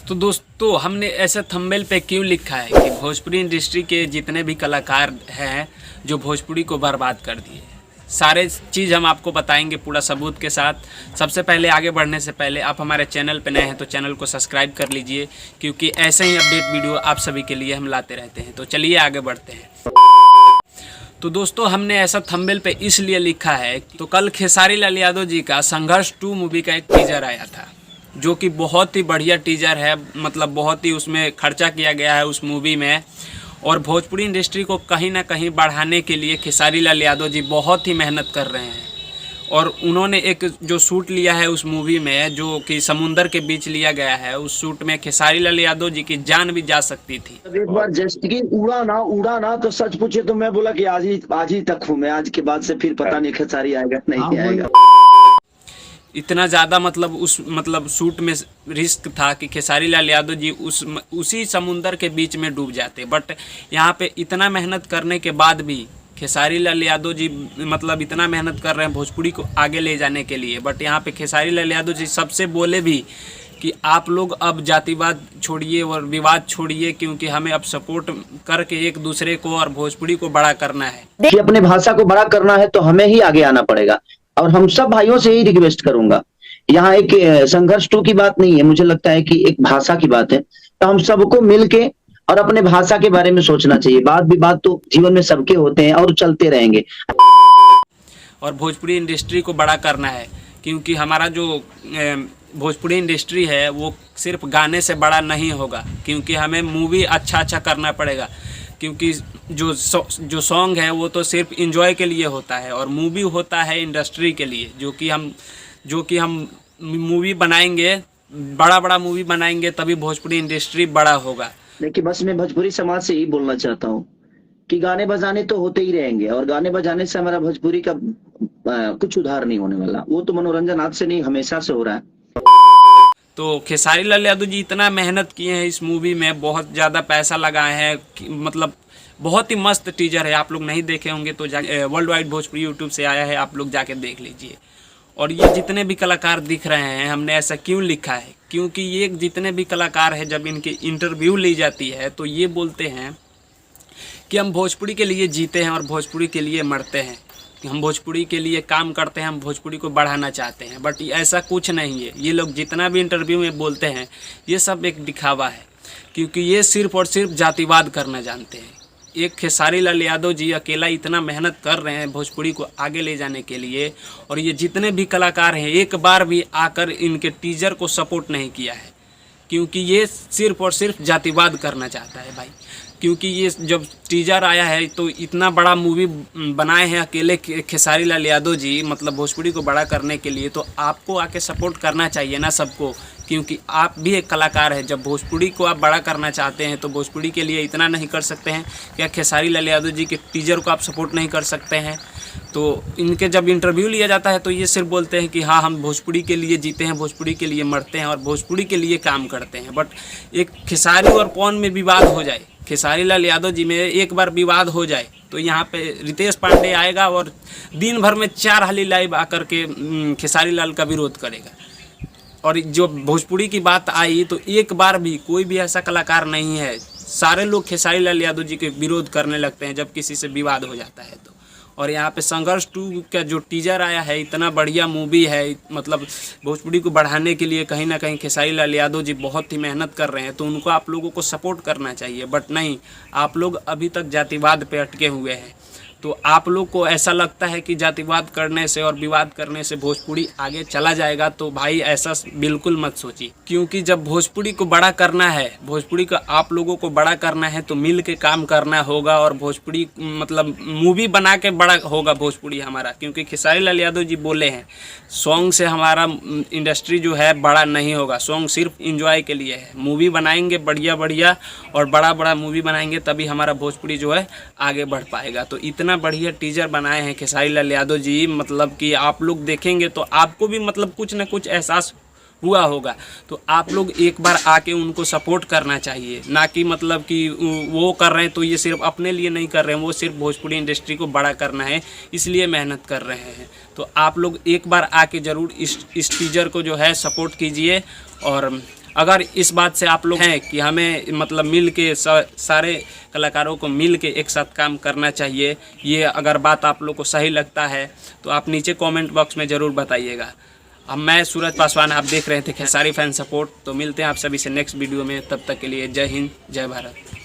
तो दोस्तों हमने ऐसा थंबनेल पे क्यों लिखा है कि भोजपुरी इंडस्ट्री के जितने भी कलाकार हैं जो भोजपुरी को बर्बाद कर दिए, सारे चीज़ हम आपको बताएंगे पूरा सबूत के साथ। सबसे पहले आगे बढ़ने से पहले आप हमारे चैनल पे नए हैं तो चैनल को सब्सक्राइब कर लीजिए, क्योंकि ऐसे ही अपडेट वीडियो आप सभी के लिए हम लाते रहते हैं। तो चलिए आगे बढ़ते हैं। तो दोस्तों हमने ऐसा थंबनेल पे इसलिए लिखा है तो कल खेसारी लाल यादव जी का संघर्ष 2 मूवी का एक टीजर आया था, जो कि बहुत ही बढ़िया टीजर है। मतलब बहुत ही उसमें खर्चा किया गया है उस मूवी में, और भोजपुरी इंडस्ट्री को कहीं ना कहीं बढ़ाने के लिए खेसारी लाल यादव जी बहुत ही मेहनत कर रहे हैं। और उन्होंने एक जो शूट लिया है उस मूवी में, जो कि समुंदर के बीच लिया गया है, उस शूट में खेसारी लाल यादव जी की जान भी जा सकती थी। एक बार जस्ट की उड़ा ना तो सच पूछे तो मैं बोला कि आज ही तक हूँ मैं। आज के बाद से फिर पता नहीं खेसारी आएगा नहीं आएगा। इतना ज़्यादा मतलब शूट में रिस्क था कि खेसारी लाल यादव जी उसी समुंदर के बीच में डूब जाते। बट यहाँ पे इतना मेहनत करने के बाद भी खेसारी लाल यादव जी मतलब इतना मेहनत कर रहे हैं भोजपुरी को आगे ले जाने के लिए। बट यहाँ पे खेसारी लाल यादव जी सबसे बोले भी कि आप लोग अब जातिवाद छोड़िए और विवाद छोड़िए, क्योंकि हमें अब सपोर्ट करके एक दूसरे को और भोजपुरी को बड़ा करना है। कि अपने भाषा को बड़ा करना है तो हमें ही आगे आना पड़ेगा। और हम सब भाइयों से ही रिक्वेस्ट करूंगा, यहाँ एक संघर्ष 2 की बात नहीं है, मुझे लगता है कि एक भाषा की बात है। तो हम सबको मिलके और अपने भाषा के बारे में सोचना चाहिए। वाद विवाद तो जीवन में सबके होते हैं और चलते रहेंगे। और भोजपुरी इंडस्ट्री को बड़ा करना है, क्योंकि हमारा जो भोजपुरी इंडस्ट्री है वो सिर्फ गाने से बड़ा नहीं होगा, क्योंकि हमें मूवी अच्छा करना पड़ेगा। क्योंकि जो सॉन्ग है वो तो सिर्फ एंजॉय के लिए होता है, और मूवी होता है इंडस्ट्री के लिए, जो कि हम मूवी बनाएंगे, बड़ा मूवी बनाएंगे तभी भोजपुरी इंडस्ट्री बड़ा होगा। लेकिन बस मैं भोजपुरी समाज से ही बोलना चाहता हूँ कि गाने बजाने तो होते ही रहेंगे, और गाने बजाने से हमारा भोजपुरी का कुछ सुधार नहीं होने वाला। वो तो मनोरंजन आज से नहीं हमेशा से हो रहा है। तो खेसारी लाल यादव जी इतना मेहनत किए हैं इस मूवी में, बहुत ज़्यादा पैसा लगाए हैं। मतलब बहुत ही मस्त टीजर है, आप लोग नहीं देखे होंगे तो वर्ल्ड वाइड भोजपुरी यूट्यूब से आया है, आप लोग जाके देख लीजिए। और ये जितने भी कलाकार दिख रहे हैं, हमने ऐसा क्यों लिखा है, क्योंकि ये जितने भी कलाकार हैं जब इनकी इंटरव्यू ली जाती है तो ये बोलते हैं कि हम भोजपुरी के लिए जीते हैं और भोजपुरी के लिए मरते हैं, कि हम भोजपुरी के लिए काम करते हैं, हम भोजपुरी को बढ़ाना चाहते हैं। बट ऐसा कुछ नहीं है। ये लोग जितना भी इंटरव्यू में बोलते हैं ये सब एक दिखावा है, क्योंकि ये सिर्फ और सिर्फ जातिवाद करना जानते हैं। एक खेसारी लाल यादव जी अकेला इतना मेहनत कर रहे हैं भोजपुरी को आगे ले जाने के लिए, और ये जितने भी कलाकार हैं एक बार भी आकर इनके टीजर को सपोर्ट नहीं किया है, क्योंकि ये सिर्फ और सिर्फ जातिवाद करना चाहता है भाई। क्योंकि ये जब टीजर आया है तो इतना बड़ा मूवी बनाए हैं अकेले खेसारी लाल यादव जी, मतलब भोजपुरी को बड़ा करने के लिए, तो आपको आके सपोर्ट करना चाहिए ना सबको, क्योंकि आप भी एक कलाकार हैं। जब भोजपुरी को आप बड़ा करना चाहते हैं तो भोजपुरी के लिए इतना नहीं कर सकते हैं क्या? खेसारी लाल यादव जी के टीजर को आप सपोर्ट नहीं कर सकते हैं? तो इनके जब इंटरव्यू लिया जाता है तो ये सिर्फ बोलते हैं कि हाँ हम भोजपुरी के लिए जीते हैं, भोजपुरी के लिए मरते हैं और भोजपुरी के लिए काम करते हैं। बट एक खेसारी और पवन में विवाद हो जाए, खेसारी लाल यादव जी में एक बार विवाद हो जाए तो यहाँ पे रितेश पांडे आएगा और दिन भर में 4 हाली लाइव आकर के खेसारी लाल का विरोध करेगा। और जो भोजपुरी की बात आई तो एक बार भी कोई भी ऐसा कलाकार नहीं है, सारे लोग खेसारी लाल यादव जी के विरोध करने लगते हैं जब किसी से विवाद हो जाता है तो। और यहाँ पे संघर्ष 2 का जो टीजर आया है, इतना बढ़िया मूवी है, मतलब भोजपुरी को बढ़ाने के लिए कहीं ना कहीं खेसारी लाल यादव जी बहुत ही मेहनत कर रहे हैं, तो उनको आप लोगों को सपोर्ट करना चाहिए। बट नहीं, आप लोग अभी तक जातिवाद पे अटके हुए हैं। तो आप लोग को ऐसा लगता है कि जातिवाद करने से और विवाद करने से भोजपुरी आगे चला जाएगा, तो भाई ऐसा बिल्कुल मत सोचिए। क्योंकि जब भोजपुरी को बड़ा करना है, भोजपुरी का आप लोगों को बड़ा करना है तो मिल के काम करना होगा, और भोजपुरी मतलब मूवी बना के बड़ा होगा भोजपुरी हमारा। क्योंकि खेसारी लाल यादव जी बोले हैं सॉन्ग से हमारा इंडस्ट्री जो है बड़ा नहीं होगा, सॉन्ग सिर्फ इंजॉय के लिए है। मूवी बनाएंगे बढ़िया और बड़ा मूवी बनाएंगे तभी हमारा भोजपुरी जो है आगे बढ़ पाएगा। तो इतना बढ़िया टीजर बनाए हैं खेसारी लाल यादव जी, मतलब कि आप लोग देखेंगे तो आपको भी मतलब कुछ ना कुछ एहसास हुआ होगा। तो आप लोग एक बार आके उनको सपोर्ट करना चाहिए, ना कि मतलब कि वो कर रहे हैं तो ये सिर्फ अपने लिए नहीं कर रहे हैं, वो सिर्फ भोजपुरी इंडस्ट्री को बड़ा करना है इसलिए मेहनत कर रहे हैं। तो आप लोग एक बार आके ज़रूर इस टीजर को जो है सपोर्ट कीजिए, और अगर इस बात से आप लोग हैं कि हमें मतलब मिल के सारे कलाकारों को मिल के एक साथ काम करना चाहिए, ये अगर बात आप लोग को सही लगता है तो आप नीचे कमेंट बॉक्स में ज़रूर बताइएगा। अब मैं सूरज पासवान, आप देख रहे थे खेसारी फैन सपोर्ट। तो मिलते हैं आप सभी से नेक्स्ट वीडियो में, तब तक के लिए जय हिंद जय भारत।